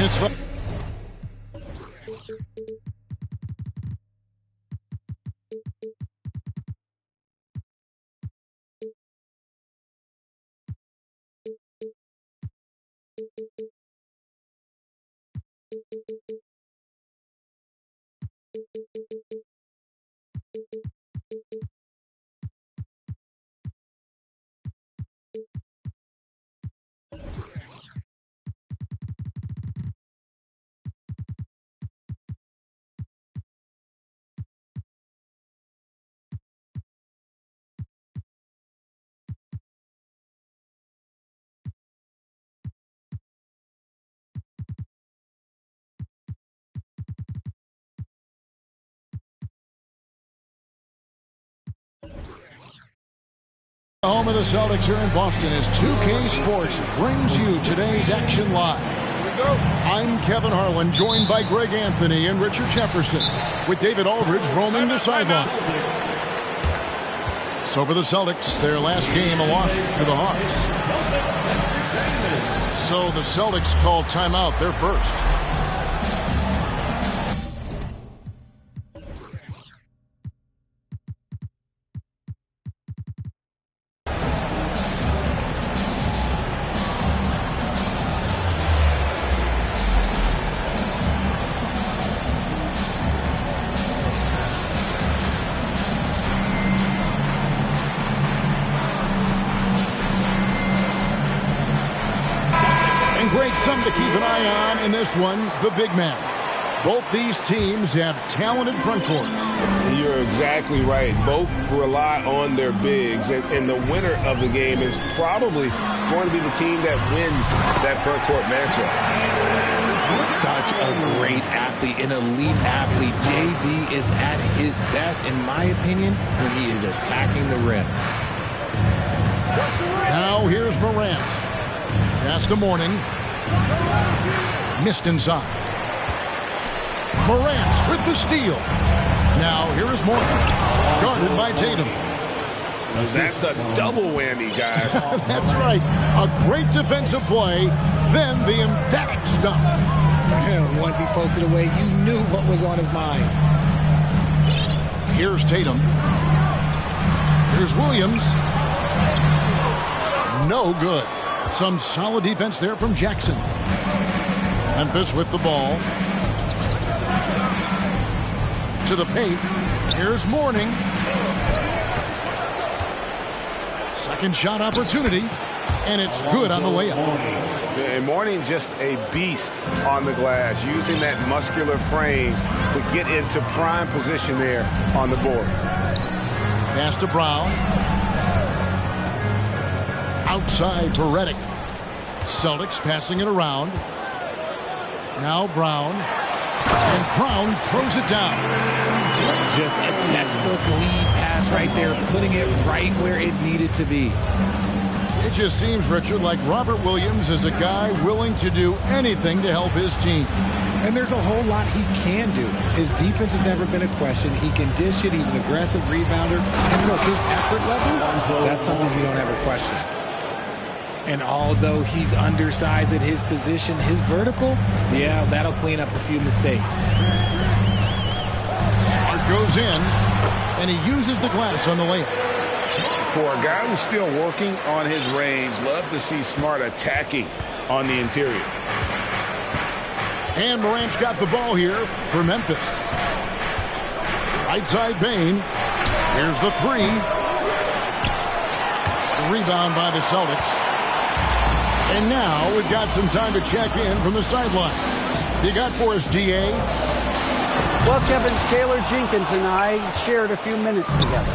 It's the home of the Celtics here in Boston as 2K Sports brings you today's action live. I'm Kevin Harlan, joined by Greg Anthony and Richard Jefferson, with David Aldridge roaming the sideline. So for the Celtics, their last game, a loss to the Hawks. So the Celtics called timeout, their first. Something to keep an eye on in this one, the big man. Both these teams have talented front courts. You're exactly right. Both rely on their bigs, and the winner of the game is probably going to be the team that wins that front court matchup. Such a great athlete, an elite athlete. JB is at his best, in my opinion, when he is attacking the rim. Now here's Morant. Pass to Mourning. Missed inside. Morant with the steal. Now here is Mourning. Guarded by Tatum. That's a double whammy, guys. That's right. A great defensive play, then the emphatic stuff. Once he poked it away, you knew what was on his mind. Here's Tatum. Here's Williams. No good. Some solid defense there from Jackson. Memphis with the ball. To the paint. Here's Mourning. Second shot opportunity. And it's good on the layup. And Mourning just a beast on the glass, using that muscular frame to get into prime position there on the board. Pass to Brown. Outside for Redick. Celtics passing it around. Now Brown. And Brown throws it down. Just a textbook lead pass right there, putting it right where it needed to be. It just seems, Richard, like Robert Williams is a guy willing to do anything to help his team. And there's a whole lot he can do. His defense has never been a question. He can dish it. He's an aggressive rebounder. And look, his effort level, that's something you don't ever question. And although he's undersized at his position, his vertical, yeah, that'll clean up a few mistakes. Smart goes in, and he uses the glass on the layup. For a guy who's still working on his range, love to see Smart attacking on the interior. And Morant's got the ball here for Memphis. Right side Bane. Here's the three. The rebound by the Celtics. And now we've got some time to check in from the sideline. You got for us, D.A.? Well, Kevin, Taylor Jenkins and I shared a few minutes together.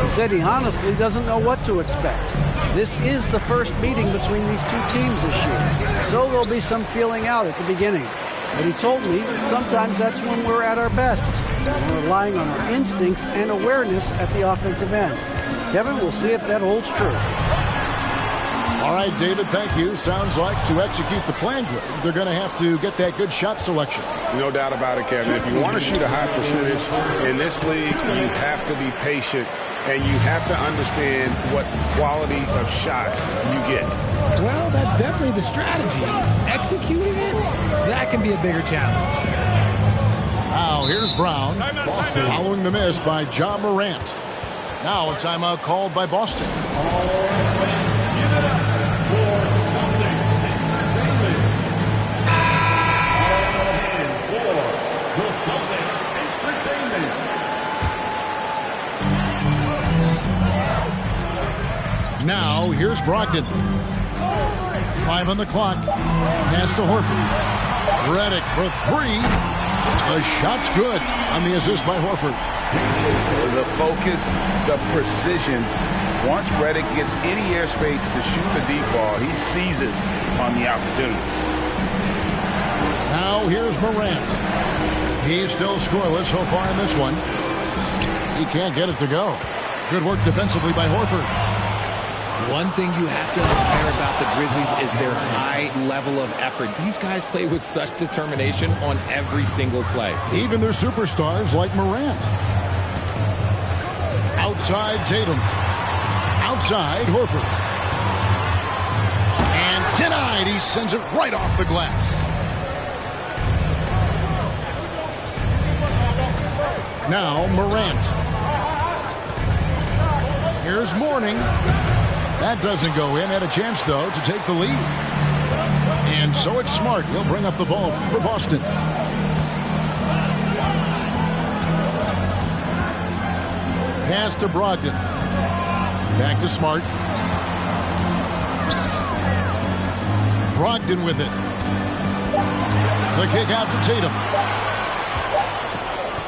He said he honestly doesn't know what to expect. This is the first meeting between these two teams this year, so there'll be some feeling out at the beginning. But he told me sometimes that's when we're at our best. We're relying on our instincts and awareness at the offensive end. Kevin, we'll see if that holds true. All right, David, thank you. Sounds like to execute the plan, Greg, they're going to have to get that good shot selection. No doubt about it, Kevin. If you want to shoot a high percentage in this league, you have to be patient, and you have to understand what quality of shots you get. Well, that's definitely the strategy. Executing it, that can be a bigger challenge. Now, here's Brown, following the miss by Ja Morant. Now a timeout called by Boston. Now, here's Brogdon. 5 on the clock. Pass to Horford. Redick for three. The shot's good on the assist by Horford. The focus, the precision. Once Redick gets any airspace to shoot the deep ball, he seizes on the opportunity. Now, here's Morant. He's still scoreless so far in this one. He can't get it to go. Good work defensively by Horford. One thing you have to admire about the Grizzlies is their high level of effort. These guys play with such determination on every single play. Even their superstars like Morant. Outside Tatum. Outside Horford. And denied. He sends it right off the glass. Now Morant. Here's Mourning. That doesn't go in. Had a chance, though, to take the lead. And so it's Smart. He'll bring up the ball for Boston. Pass to Brogdon. Back to Smart. Brogdon with it. The kick out to Tatum.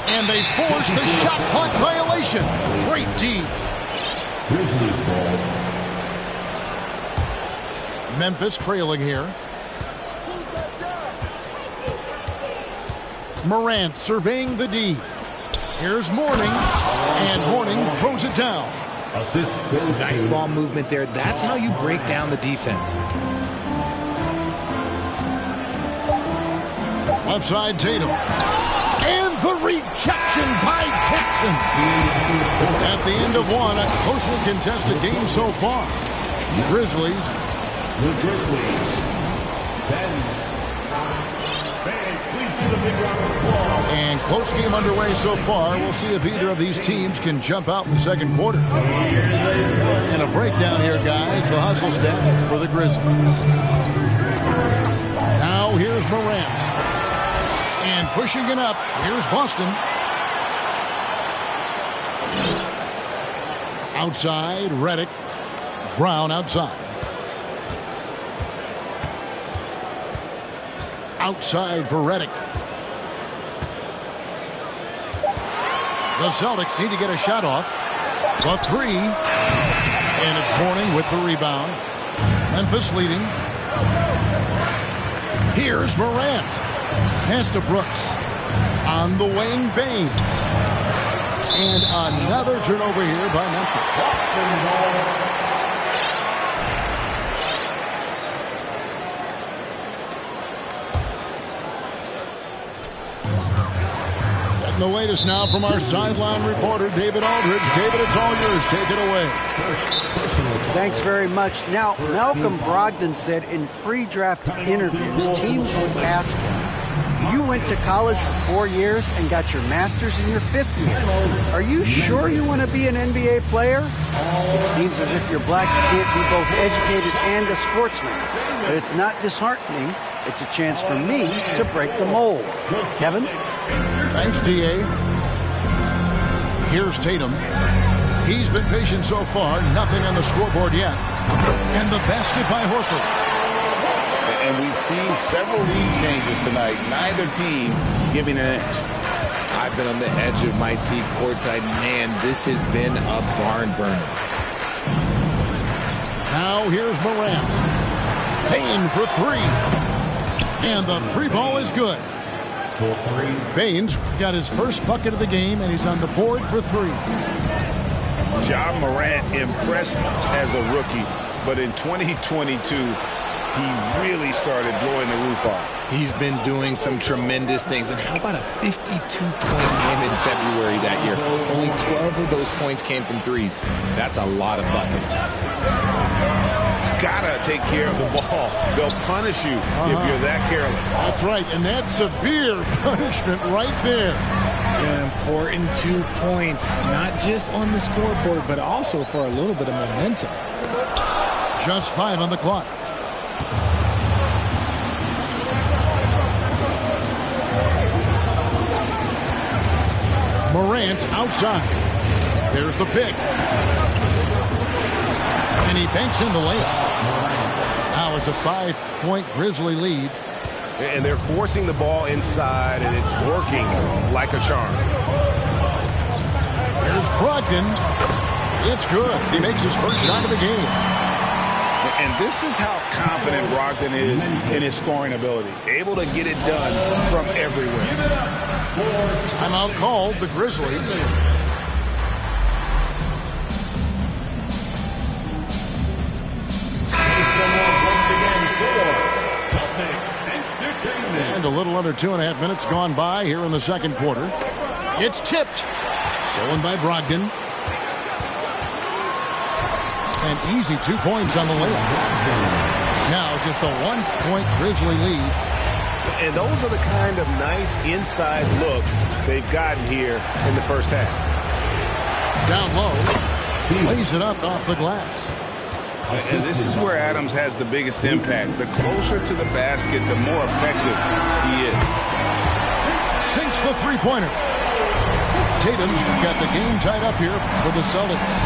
And they force the shot clock violation. Great D. Grizzlies ball. Memphis trailing here. Morant surveying the D. Here's Mourning. And Mourning throws it down. Assist. Nice ball movement there. That's how you break down the defense. Left side Tatum. And the rejection by Jackson. At the end of one, a closely contested game so far. Grizzlies. The Grizzlies. 10. Please do the big round of applause. And close game underway so far. We'll see if either of these teams can jump out in the second quarter. And a breakdown here, guys. The hustle stats for the Grizzlies. Now here's Morant. And pushing it up. Here's Boston. Outside, Redick. Brown outside. Outside for Redick. The Celtics need to get a shot off. The three. And it's Mourning with the rebound. Memphis leading. Here's Morant. Pass to Brooks. On the wing, Bane. And another turnover here by Memphis. Getting the latest now from our sideline reporter, David Aldridge. David, it's all yours. Take it away. Thanks very much. Now, Malcolm Brogdon said in pre-draft interviews, teams would ask him, you went to college for 4 years and got your master's in your 5th year. Are you sure you want to be an NBA player? It seems as if you're black, you can't be both educated and a sportsman. But it's not disheartening. It's a chance for me to break the mold. Kevin? Thanks, D.A. Here's Tatum. He's been patient so far. Nothing on the scoreboard yet. And the basket by Horford. And we've seen several lead changes tonight. Neither team giving an inch. I've been on the edge of my seat courtside. Man, this has been a barn burner. Now here's Morant. Payne for three. And the three ball is good. Payne's got his first bucket of the game, and he's on the board for three. Ja Morant impressed as a rookie, but in 2022, he really started blowing the roof off. He's been doing some tremendous things. And how about a 52-point game in February that year? Only 12 of those points came from threes. That's a lot of buckets. Gotta take care of the ball. They'll punish you if you're that careless. That's right, and that's severe punishment right there. An important 2 points, not just on the scoreboard, but also for a little bit of momentum. Just 5 on the clock. Morant outside. There's the pick. And he banks in the layup. Now it's a 5-point Grizzly lead. And they're forcing the ball inside, and it's working like a charm. There's Brogdon. It's good. He makes his first shot of the game. And this is how confident Brogdon is in his scoring ability. Able to get it done from everywhere. Timeout called, the Grizzlies. And a little under 2.5 minutes gone by here in the second quarter. It's tipped. Stolen by Brogdon. An easy 2 points on the layup. Now just a 1-point Grizzly lead. And those are the kind of nice inside looks they've gotten here in the first half. Down low. Lays it up off the glass. And this is where Adams has the biggest impact. The closer to the basket, the more effective he is. Sinks the three-pointer. Tatum's got the game tied up here for the Celtics.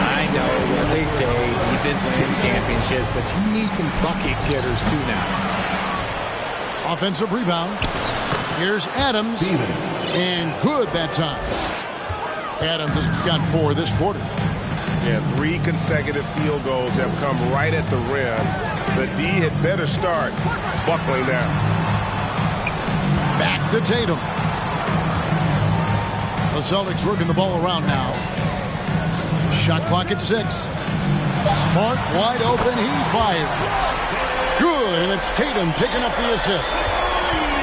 I know what they say, defense wins championships, but you need some bucket getters too now. Offensive rebound. Here's Adams. And good that time. Adams has got 4 this quarter. Yeah, 3 consecutive field goals have come right at the rim. The D had better start buckling down. Back to Tatum. The Celtics working the ball around now. Shot clock at 6. Smart, wide open, he fires. Good, and it's Tatum picking up the assist.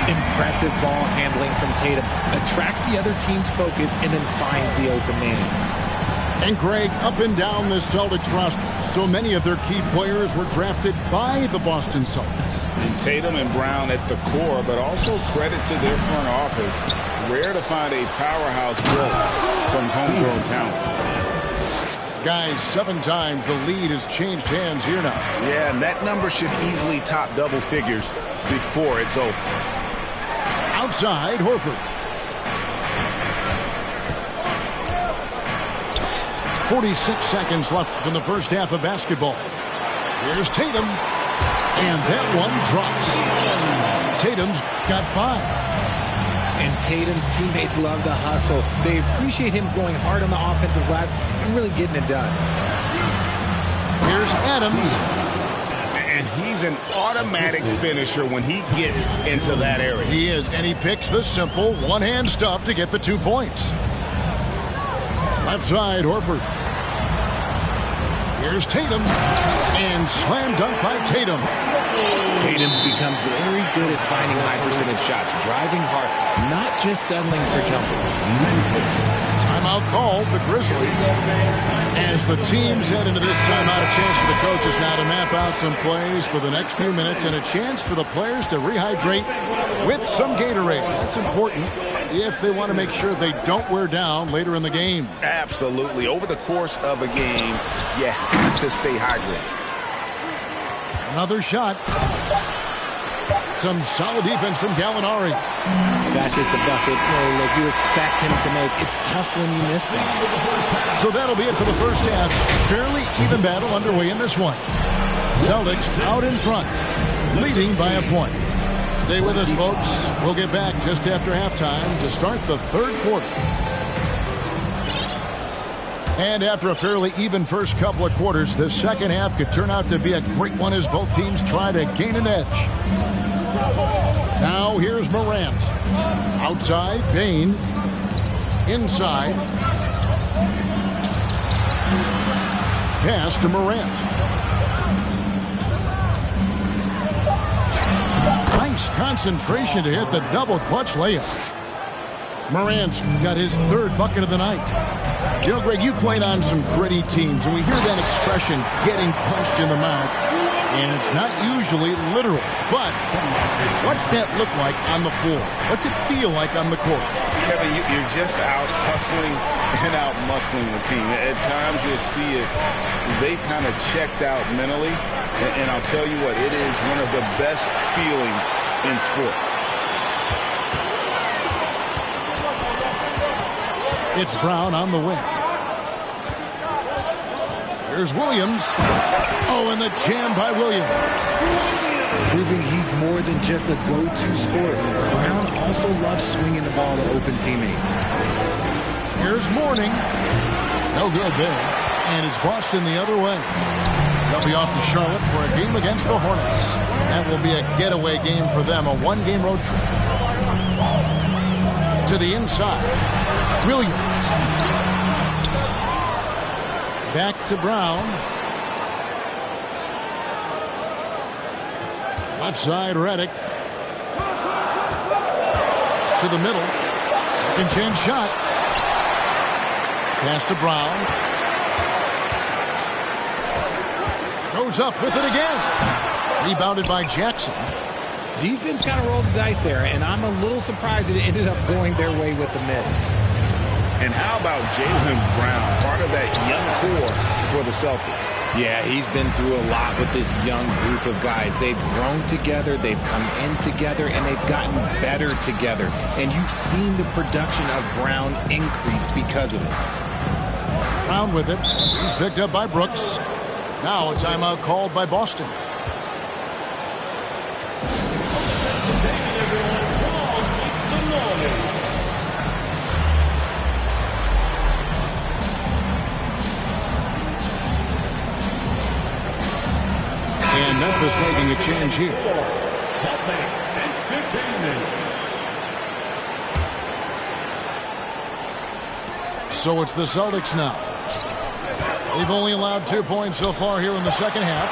Impressive ball handling from Tatum. Attracts the other team's focus and then finds the open man. And Greg, up and down the Celtics roster, so many of their key players were drafted by the Boston Celtics. And Tatum and Brown at the core, but also credit to their front office. Rare to find a powerhouse built from homegrown talent. Guys, 7 times the lead has changed hands here now. Yeah, and that number should easily top double figures before it's over. Outside, Horford. 46 seconds left from the first half of basketball. Here's Tatum. And that one drops. Tatum's got 5. And Tatum's teammates love the hustle. They appreciate him going hard on the offensive glass and really getting it done. Here's Adams. And he's an automatic finisher when he gets into that area. He is, and he picks the simple one-hand stuff to get the 2 points. Left side, Horford. Here's Tatum. And slam dunk by Tatum. Tatum's become very good at finding high percentage shots, driving hard, not just settling for jumping. Timeout called, the Grizzlies. As the teams head into this timeout, a chance for the coaches now to map out some plays for the next few minutes and a chance for the players to rehydrate with some Gatorade. That's important if they want to make sure they don't wear down later in the game. Absolutely. Over the course of a game, you have to stay hydrated. Another shot. Some solid defense from Gallinari. That's just a bucket. Look, you expect him to make. It's tough when you miss that. So that'll be it for the first half. Fairly even battle underway in this one. Celtics out in front, leading by a point. Stay with us, folks. We'll get back just after halftime to start the third quarter. And after a fairly even first couple of quarters, the second half could turn out to be a great one as both teams try to gain an edge. Now here's Morant. Outside, Bane. Inside. Pass to Morant. Nice concentration to hit the double clutch layup. Morant's got his third bucket of the night. You know, Greg, you played on some gritty teams, and we hear that expression, getting punched in the mouth, and it's not usually literal. But what's that look like on the floor? What's it feel like on the court? Kevin, you're just out hustling and out muscling the team. At times you'll see it. They kind of checked out mentally, and I'll tell you what, it is one of the best feelings in sport. It's Brown on the wing. Here's Williams. Oh, and the jam by Williams. Proving he's more than just a go-to scorer. Brown also loves swinging the ball to open teammates. Here's Mourning. No good there. And it's Boston the other way. They'll be off to Charlotte for a game against the Hornets. That will be a getaway game for them, a one-game road trip. To the inside. Williams. Back to Brown. Left side, Redick. To the middle. Second chance shot. Pass to Brown. Goes up with it again. Rebounded by Jackson. Defense kind of rolled the dice there, and I'm a little surprised it ended up going their way with the miss. And how about Jaylen Brown, part of that young core for the Celtics? Yeah, he's been through a lot with this young group of guys. They've grown together, they've come in together, and they've gotten better together. And you've seen the production of Brown increase because of it. Brown with it. He's picked up by Brooks. Now a timeout called by Boston. And Memphis making a change here. So it's the Celtics now. They've only allowed 2 points so far here in the second half.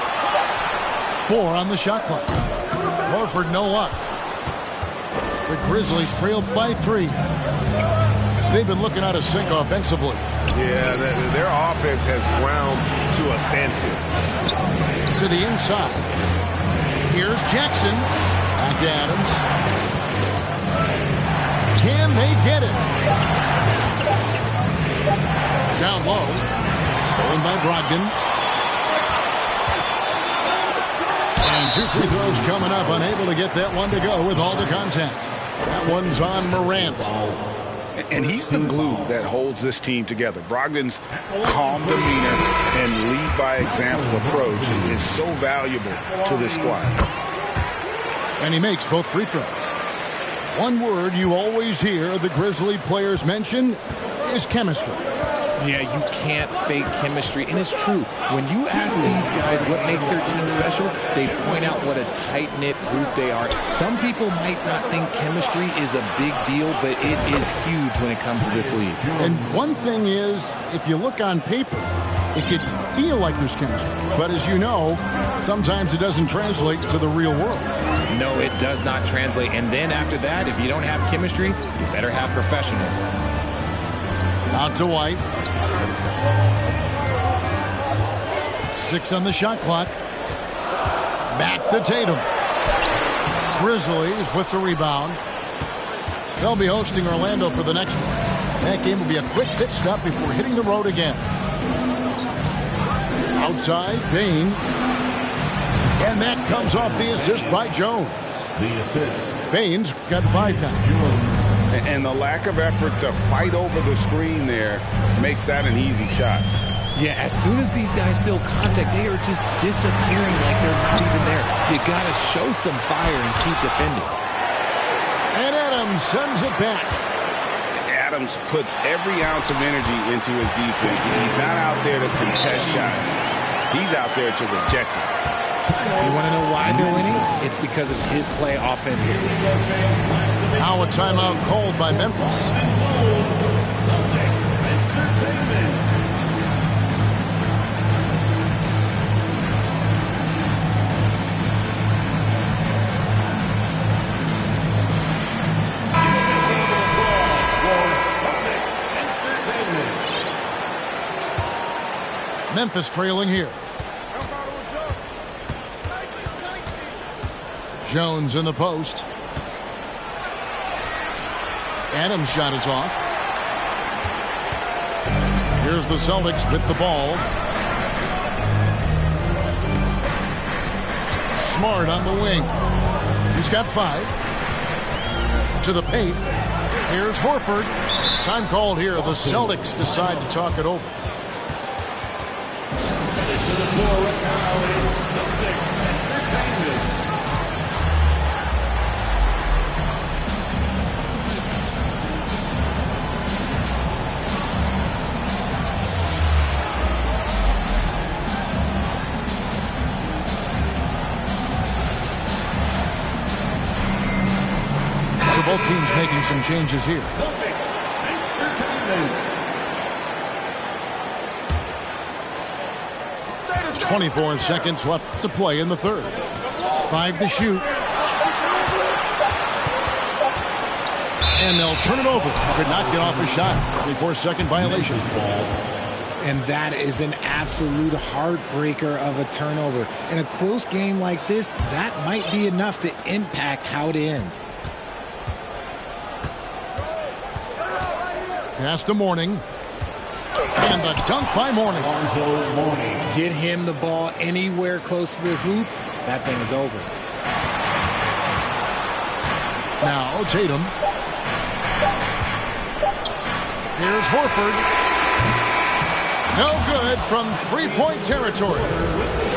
4 on the shot clock. Horford no luck. The Grizzlies trailed by 3. They've been looking out of sync offensively. Yeah, their offense has ground to a standstill. To the inside. Here's Jackson. Back to Adams. Can they get it? Down low. Stolen by Brogdon. And 2 free throws coming up. Unable to get that one to go with all the contact. That one's on Morant. And he's the glue that holds this team together. Brogdon's calm demeanor and lead by example approach is so valuable to this squad. And he makes both free throws. One word you always hear the Grizzly players mention is chemistry. Yeah, you can't fake chemistry, and it's true. When you ask these guys what makes their team special, they point out what a tight-knit group they are. Some people might not think chemistry is a big deal, but it is huge when it comes to this league. And one thing is, if you look on paper, it could feel like there's chemistry. But as you know, sometimes it doesn't translate to the real world. No, it does not translate. And then after that, if you don't have chemistry, you better have professionals. Out to White. 6 on the shot clock. Back to Tatum. Grizzlies with the rebound. They'll be hosting Orlando for the next one. That game will be a quick pit stop before hitting the road again. Outside, Bane. And that comes off the assist by Jones. The assist. Bane's got 5 now. And the lack of effort to fight over the screen there makes that an easy shot. Yeah, as soon as these guys feel contact, they are just disappearing like they're not even there. You got to show some fire and keep defending. And Adams sends it back. Adams puts every ounce of energy into his defense. He's not out there to contest shots. He's out there to reject it. You want to know why they're winning? It's because of his play offensively. Now a timeout called by Memphis. Memphis trailing here. Jones in the post. Adams' shot is off. Here's the Celtics with the ball. Smart on the wing. He's got 5. To the paint. Here's Horford. Time called here. The Celtics decide to talk it over. So both teams making some changes here. 24 seconds left to play in the third. 5 to shoot. And they'll turn it over. Could not get off a shot. 24-second violation. And that is an absolute heartbreaker of a turnover. In a close game like this, that might be enough to impact how it ends. Pass to Mourning. And the dunk by Mourning. Get him the ball anywhere close to the hoop. That thing is over. Now Tatum. Here's Horford. No good from three-point territory.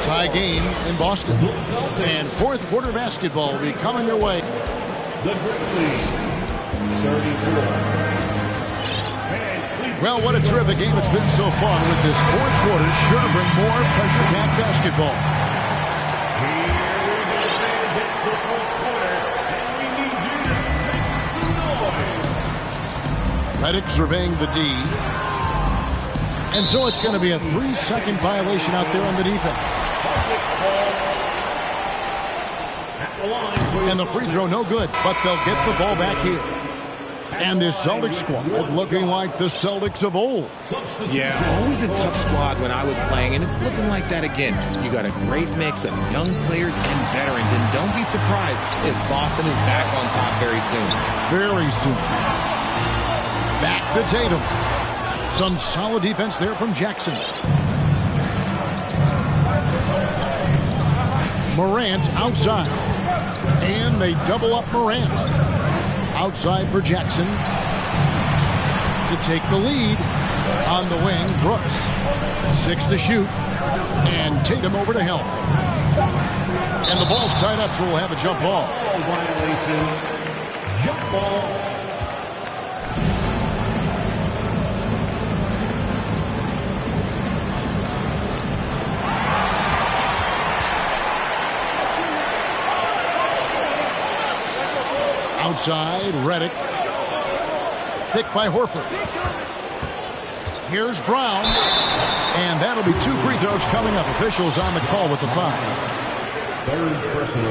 Tie game in Boston. And fourth quarter basketball will be coming their way. The Grizzlies, 34. Well, what a terrific game it's been so far with this fourth quarter. Sure to bring more pressure-packed basketball. Redick surveying the D. And so it's going to be a 3-second violation out there on the defense. And the free throw no good, but they'll get the ball back here. And this Celtics squad looking like the Celtics of old. Yeah, always a tough squad when I was playing, and it's looking like that again. You got a great mix of young players and veterans, and don't be surprised if Boston is back on top very soon. Very soon. Back to Tatum. Some solid defense there from Jackson. Morant outside. And they double up Morant. Outside for Jackson. To take the lead. On the wing, Brooks. 6 to shoot. And Tatum over to help. And the ball's tied up, so we'll have a jump ball. Jump ball. Outside, Redick. Picked by Horford. Here's Brown. And that'll be 2 free throws coming up. Officials on the call with the foul.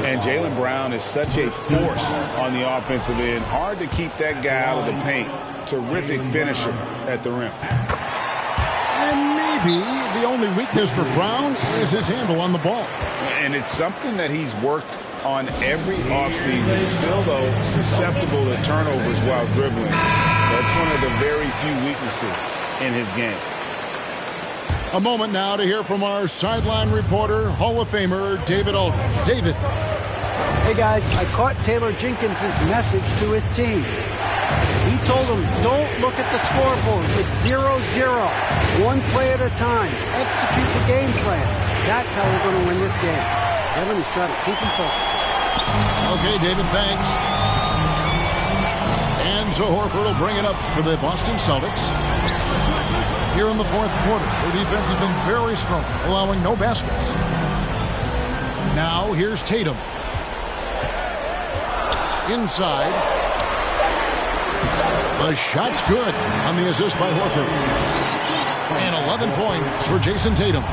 And Jaylen Brown is such a force on the offensive end. Hard to keep that guy out of the paint. Terrific finisher at the rim. And maybe the only weakness for Brown is his handle on the ball. And it's something that he's worked on every offseason. Still, though, susceptible to turnovers while dribbling. That's one of the very few weaknesses in his game. A moment now to hear from our sideline reporter, Hall of Famer David Aldridge. David. Hey, guys, I caught Taylor Jenkins' message to his team. He told them, don't look at the scoreboard. It's 0-0. One play at a time. Execute the game plan. That's how we're going to win this game. Kevin is trying to keep him focused. Okay, David, thanks. And so Horford will bring it up for the Boston Celtics. Here in the fourth quarter, their defense has been very strong, allowing no baskets. Now, here's Tatum. Inside. The shot's good on the assist by Horford. And 11 points for Jason Tatum.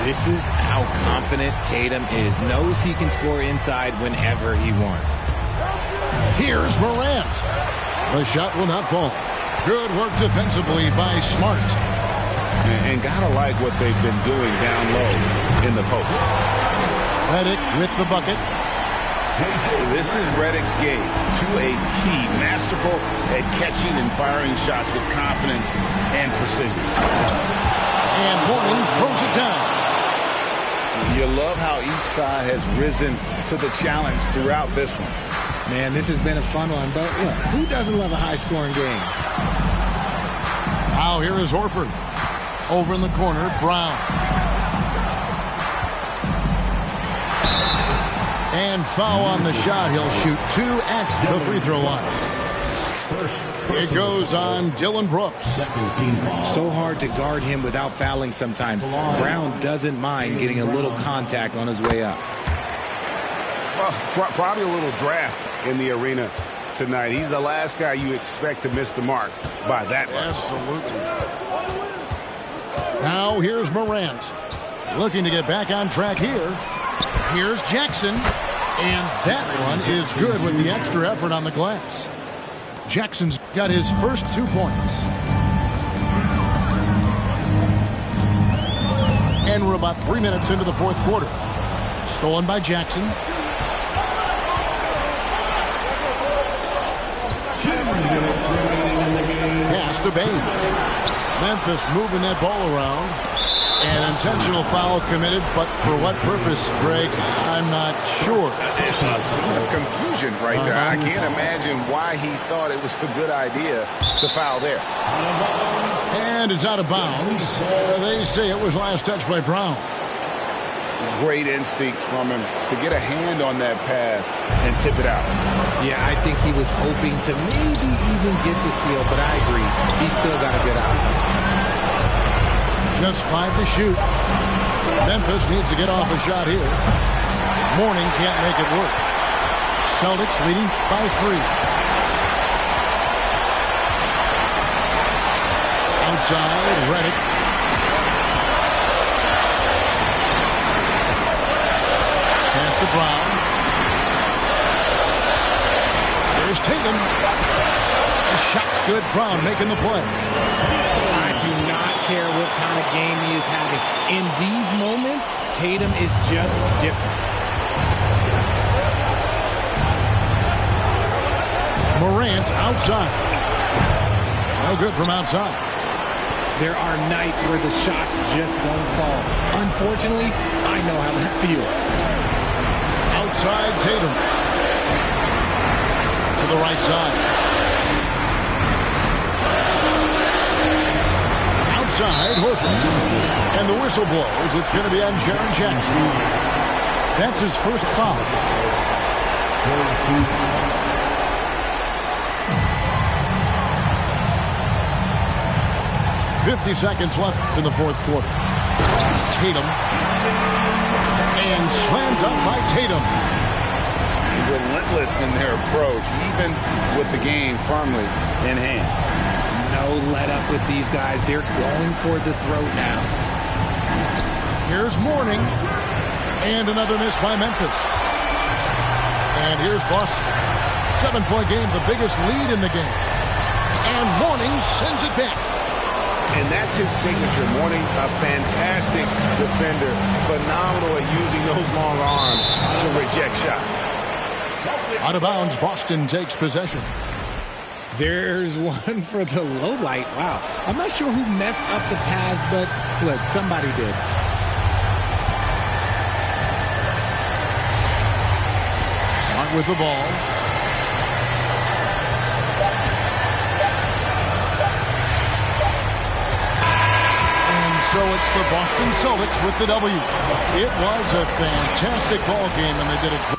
This is how confident Tatum is. Knows he can score inside whenever he wants. Here's Morant. The shot will not fall. Good work defensively by Smart. And gotta like what they've been doing down low in the post. Redick with the bucket. This is Redick's game to a T. Masterful at catching and firing shots with confidence and precision. And Mourning throws it down. You love how each side has risen to the challenge throughout this one. Man, this has been a fun one, but look, who doesn't love a high-scoring game? Now here is Horford. Over in the corner, Brown. And foul on the shot. He'll shoot 2 at the free throw line. It goes on Dylan Brooks. So hard to guard him without fouling sometimes. Brown doesn't mind getting a little contact on his way up. Well, probably a little draft in the arena tonight. He's the last guy you expect to miss the mark by that much. Absolutely. Now here's Morant. Looking to get back on track here. Here's Jackson. And that one is good with the extra effort on the glass. Jackson's got his first 2 points. And we're about 3 minutes into the fourth quarter. Stolen by Jackson. Pass to Bane. Memphis moving that ball around. An intentional foul committed, but for what purpose, Greg, I'm not sure. A sign of confusion right there. I can't imagine why he thought it was a good idea to foul there. And it's out of bounds. They say it was last touched by Brown. Great instincts from him to get a hand on that pass and tip it out. Yeah, I think he was hoping to maybe even get the steal, but I agree. He's still got to get out. Just 5 to shoot. Memphis needs to get off a shot here. Mourning can't make it work. Celtics leading by 3. Outside, Redick. Pass to Brown. There's Tatum. The shot's good. Brown making the play. I do not care what kind of game he is having. In these moments, Tatum is just different. Morant outside. No good from outside. There are nights where the shots just don't fall. Unfortunately, I know how that feels. Outside Tatum. To the right side. Outside Horford. And the whistle blows. It's going to be on Jaren Jackson. That's his first foul. 50 seconds left in the fourth quarter. Tatum. And slammed up by Tatum. Relentless in their approach, even with the game firmly in hand. no let up with these guys. They're going for the throat now. Here's Mourning. And another miss by Memphis. And here's Boston. 7-point game, the biggest lead in the game. And Mourning sends it back. And that's his signature. Mourning, a fantastic defender. Phenomenal at using those long arms to reject shots. Out of bounds, Boston takes possession. There's one for the low light. Wow. I'm not sure who messed up the pass, but look, somebody did. Smart with the ball. So it's the Boston Celtics with the W. It was a fantastic ball game, and they did a